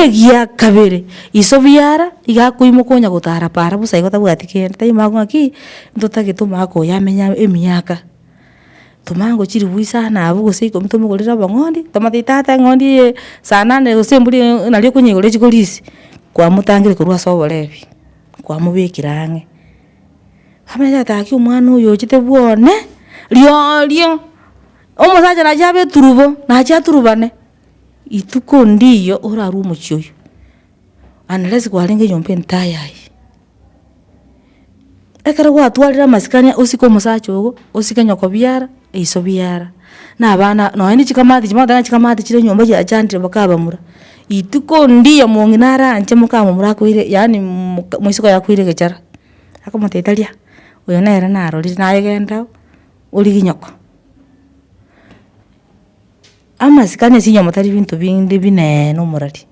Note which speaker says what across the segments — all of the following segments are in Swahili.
Speaker 1: Egia kabere isobiara igakuimukonya gutara para busa igota bwatikende taimago ki ndotagituma ko yamenya emyaka tumango chiri buisa na abu gusiko mtumugurira bangondi tomatitata ngondi sana ne usemburi nalio kunyigure chikolisi kwa mutangire kurwa sobolebi kwa mubikirange hamenya taki umwana uyo chite bwone lio omusaja na jabe turubo na cha turubane ituko ndiyo oraru mucyoyo unless gwaringe yompe ntayai ekara gwatwarira masikania usiko musacho usikenya ko biara iso biara na bana no indi chikamati chire nyomba ya chandire bakabamura ituko ndiyo monginara anje mukamumura kuire yani mwisiko yakuire gechara akamutetalia uyo nera naro linayegenda uli ginyoko amasikani sinyo mutari bintu bindi binene umurari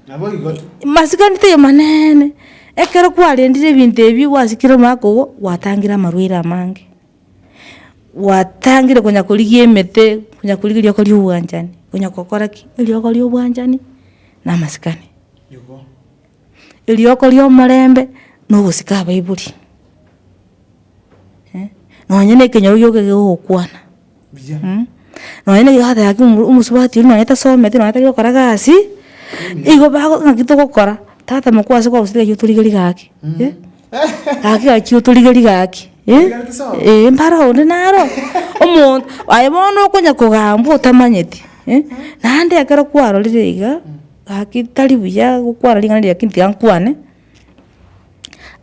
Speaker 2: nabo igo
Speaker 1: masikani te manene ekero kwalendire bintu ebi wasikira mako watangira marwira mange watangire kunya kuligie mete kunya kuligiria ko liuwanjani kunya kokora ki lioko liuwanjani na masikani
Speaker 2: yugo
Speaker 1: lioko lio marembe no gusika baibuli no nyene kenyo yoge gukwana
Speaker 2: bija
Speaker 1: no ene yada yaki umusubati no eta somete no eta yokora gasi igo bago ngito gukora tata mukwase kwa usile yuturigeri gaki gaki gaki yuturigeri gaki mbara onde naro omuntu ayibono kunya kugambo tamanyeti nande akara kwaro liriga gaki tali buya gukwara lingana yakindi yankwane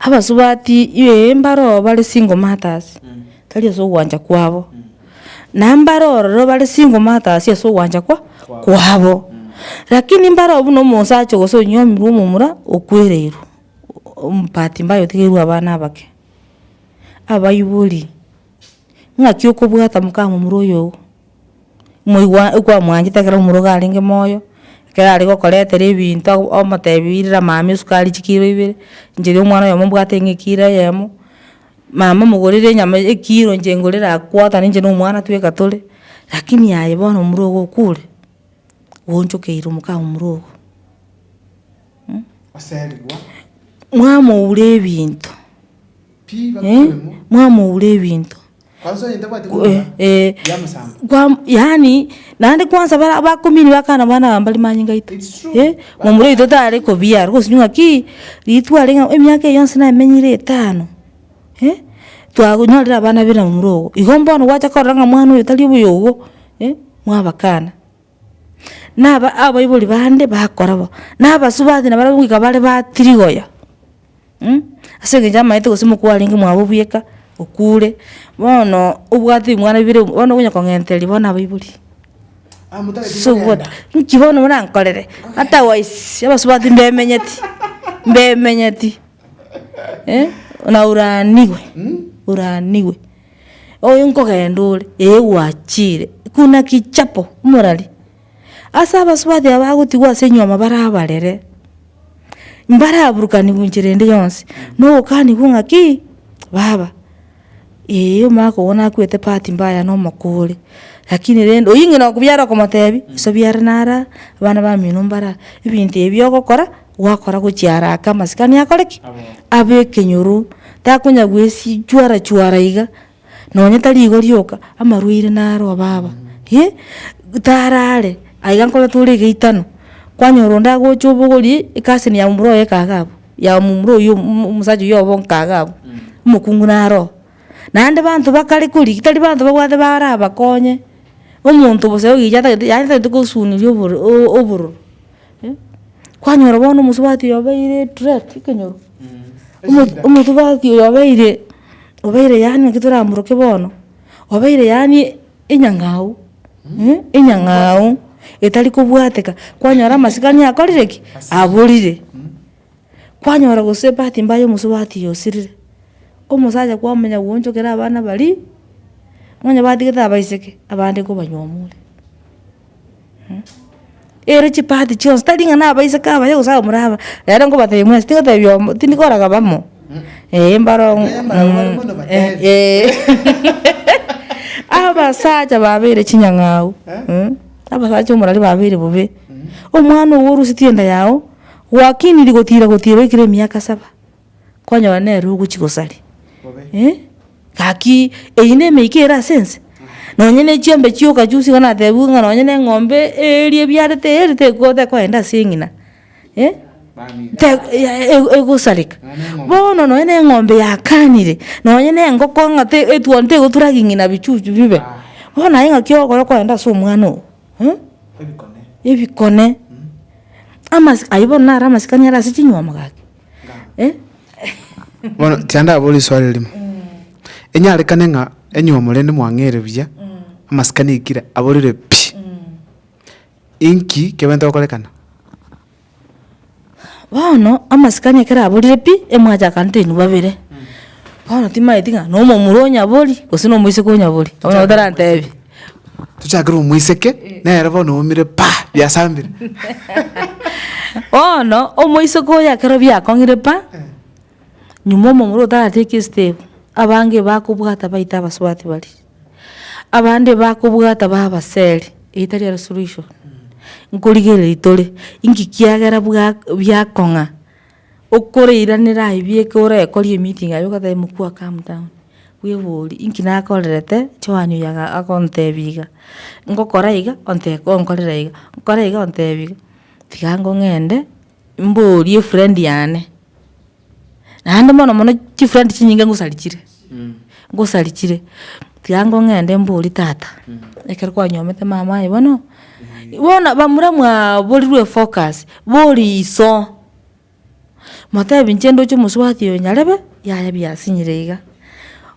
Speaker 1: abasubati mbaro bali single matters tali so wanja kwabo nambaroro bali single matters so wanja kwabo lakini mbaro obuno musacho goso nyomi rumumura okwereru umpati mbayo tigeru abana bake abayibuli ngakyo kubwata mukamu muroyo moywa kwa mwanje takara muroga alinge moyo kera ariko koletere ibintu omatebirira mami sukali chikiro ibere njiri umwana yo mbwate ngikira yemo mama mugorire nyama ekiro njengorera kwata ninje no mwana tweka tole lakini yaye bono murogo kule wonchokeiro mukamu murogo
Speaker 2: aserigwa
Speaker 1: mwamo ule bintu mwamo ule bintu
Speaker 2: kwanza ndabati
Speaker 1: kwa yani nande kwanza bakomini bakana bana bali manyinga ito mumure ito tare ko biya rwo sinywa ki ritware emyaka yonse na menyire 5 twagunyarira abana bira mu murogo igomba no wacha koranga mwana uyo tali buyogo mwabakana naba abayibuli bande bakorabo naba subadi nabara bwika bale batirigoya asenge jama ite gosimu kwalingi mwabo buyeka okule bono ubwati mwana bire bono kunya kongenteli bona abayibuli so what nkibono mwana nkolere ata wise abasubadi mbemenyeti na uraniwe oyo nkogendule wachire kuna kichapo murali asa abasubadi abagutigwa senyoma barabarere mbara burukani kunchirende yonse no kani kunga ki baba mako wona kwete pati mbaya no makole lakini rendo yingi no kubyara ko matebi so byara nara abana ba mino mbara ibintu ebyo gukora wakora gucyara kamasikani yakoreki abe kenyuru takunya gwesi chwara iga nonye tali igo lyoka amarwire naro baba tarare aiga nkola tuli geitano kwanyoro ndago chobogori ikasini ya mumuro yekagabo ya mumuro yo musaje yo bonkagabo mukungu naro nande bantu bakali kuri kitali bantu bagwate bara bakonye umuntu bose ogijata yata tukosuni oburu kwanyoro bono musubati yobeire threat kenyoro umuntu bati yobeire yani kitura muroke bono obeire yani inyangau etali kubwateka kwanyora masikani akorireki aburire kwanyora gose pati mbayo musubati yosirire omusaja kwamenya wonjokera abana bali mwanya batigeta abaiseke abande ko banyomule ere chipati chons talinga na abaiseka abaye usaba muraba yara ngo bataye mwese tigata byo tinikoraga bamo mbaro abasaja babere chinyangau abasaja umurali babere bube omwana worusi tienda yao wakini ligotira ikire miaka 7 kwanya ne rugu chigosali kaki eine meikera sense nonyene chiombe chioka jusi kana tebunga nonyene ng'ombe erie byarete erite gothe kwenda singina egosalika bono noene ng'ombe yakanire noene ngoko ngate etuonte goturagingina bichuchu bibe bona inga kyoko kwenda so mwana ebikone amas aibona ramasikani ara sichinywa magaki
Speaker 2: Bueno, tianda aboli swali limo. Enyare kanenga enywa molende mwangere bya. Amasikani ikira abolire pi. Inki kebenta okolekana.
Speaker 1: Bono amasikani kera abolire pi emwaja kanteni babere. Bono timaitinga no muronya boli gosino muise konya boli. Ona odarante ebi.
Speaker 2: Tuchagiro muiseke na era bono umire pa byasambire.
Speaker 1: Ono omuise koya kero byakongire pa. Nyuma mumuro take step abange bakubwata baita abaswati bali abande bakubwata babaseli itari resolution nkuligere litole ingikiagera byakonga okoreiranira ibyekora ekori meeting ayo kata mukua calm down weboli inkina akorerete chwanyu yaga akontebiga ngokora iga onkorera iga ngokora iga ontebiga tigango ngende mbori friend yane nande mono chifrandi chinyinga ngusalichire tiango ngende mbuli tata ekero kwa nyomete mama ibono ibona bamura mwa bolirwe focus boli so mata binchendo cyo muswati yo nyarebe yaya byasinyirega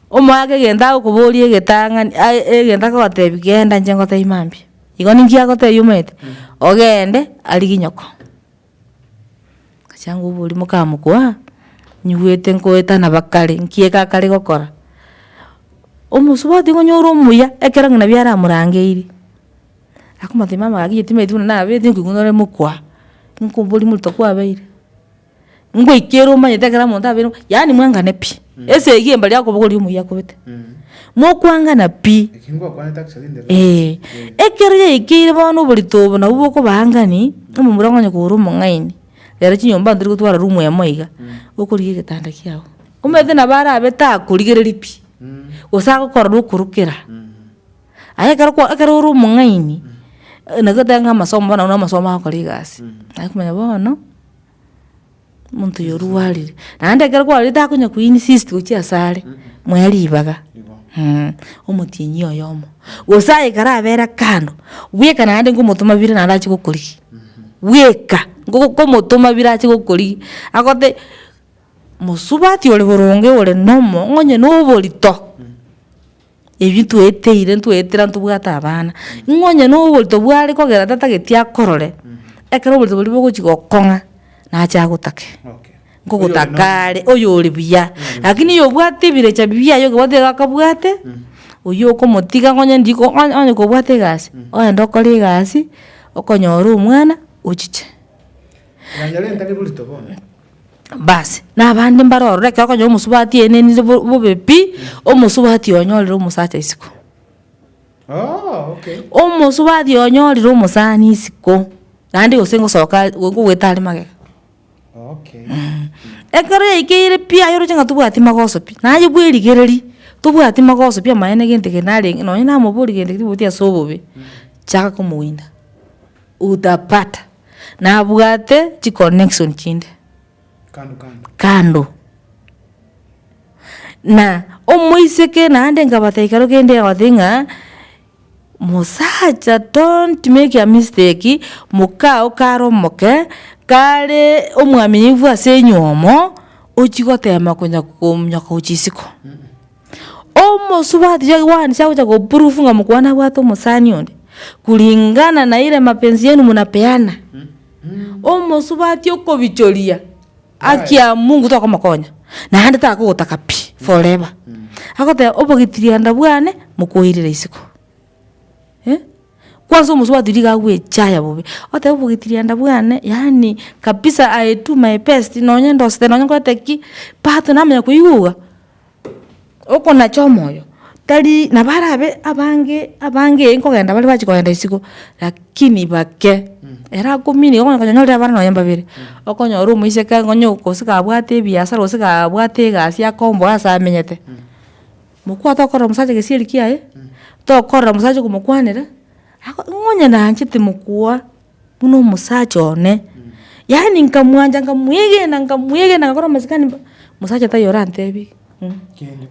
Speaker 1: omwage genda ukuboli egetanga egenda ko atebigenda njengo taimambi igoni ngia ko teyumete ogende aliginyoko kachangu boli mukamukwa nyuwete nkoeta na bakale nkieka kale gokora omusubati gonyoro muya ekera ngina byara murangeiri akumate mama agiyetime tuna na bete nkunore mukwa nkumboli multo kwa beire ngwe ikero manye tekera monta bero yani mwangane pi ese igimba lyako bogoli muya kubete mokwanga na pi
Speaker 2: Kingwa kwa taxi linde.
Speaker 1: ekere ikire bono bulito na uboko bahangani umurango nyakuru mungaini Yara chinyomba ndiri gutwara rumu ya moiga ukuriye gitanda kiawo umeze na bara abeta kurigere lipi usako kora rukurukira aya karo rumu ngaini nagatanga masomo na masomo akoligasi akumenya bono muntu yoruwarire nande kero kwa rita kunya ku insist kuchia sare mwali ibaga omutinyi oyomo usaye karabera kando weka nande ngumutuma bire narachi gukuriki weka ngoko mutuma birachi gukuri akote musubati ole boronge ole nomo ngonye no bolito ebintu eteire etira ntubwata abana ngonye no bolito bwari kogera tata getia korore ekero bolito boli bogochigokonga na cha gutake ngoko takare oyo oli buya lakini yo bwate birecha bibia yo gwote gakabwate oyo ko motiga ngonye ndiko onye ko bwate gasi oendo kole gasi okonyora umwana uchiche
Speaker 2: Nganyalenta ni bulito bona.
Speaker 1: Basi na bandi mbaroro reka ko musubati eneni bobepi omusubati onyorira omusacha isiko.
Speaker 2: Okay.
Speaker 1: Omusubati onyorira omusani isiko. Nandi osengo soka gwetali mage.
Speaker 2: Okay.
Speaker 1: Ekare ikire pia yoro chenga tubwati magoso pi. Na yibwiri gereri tubwati magoso pia maene gente kenale no ina mobuli gente tibutia sobobe. Chaka kumuwinda. Utapata. Na bwate chi connection chinde. Kando. Na omuiseke na ande ngabata ikaro kende wathinga musacha don't make a mistake mukao karo moke kale omwaminivu asenyomo ochigotema kunya kumnyaka uchisiko. Omusubati ya wani chakuja ko proof nga mukwana bwato musani onde kulingana na ile mapenzi yenu munapeana. Omusubati okobicholia akia Mungu toka makonya na hande tako gutaka pi forever akote obogitiria ndabwane mukuhirira isiko kwanza omusubati liga gwe chaya bobe ote obogitiria ndabwane yani kabisa I do my best nonye ndoste nonye kwateki pato namenya kuyuga oko na chomoyo tari na barabe abange nkogenda bali bachikoenda isiko lakini bake era kumini okonyonyora abana noyamba bere okonyora omuiseke ngonyo kosika abwate biasara osika abwate gasi akombo asa amenyete mukwata okora musaje gesieri kiaye tokora musaje kumukwanira ngonya nanchite mukua muno musaje one yani nkamwanja nkamwege na ngakora masikani musaje tayora ntebi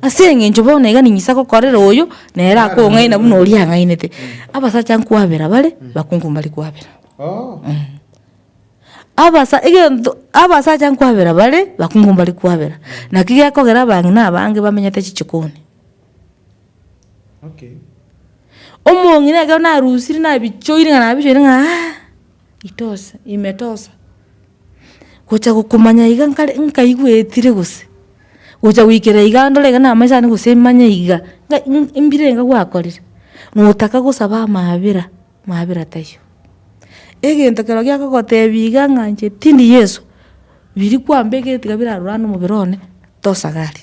Speaker 1: asenge njobona igani nyisako korera oyo nera ko ngaina muno oria ngainete abasacha nkwabera bale bakungumbali kwabera abasacha nkwabera bale bakungumbali kwabera nakiga kogera bangina abange bamenyete chichikoni omongine ga na rusiri na bichoiri na bichoiri nga itosa imetosa kucha kukumanya iga nkaigwetire guse uja wikira igandole kana amaisa ni gusemanya iga imbirenga gwakorira nutaka gusaba mahabira tayo egento kero gyako gotebiga nganje tindi Yesu biri kwambege tigabira rurano mubirone tosagari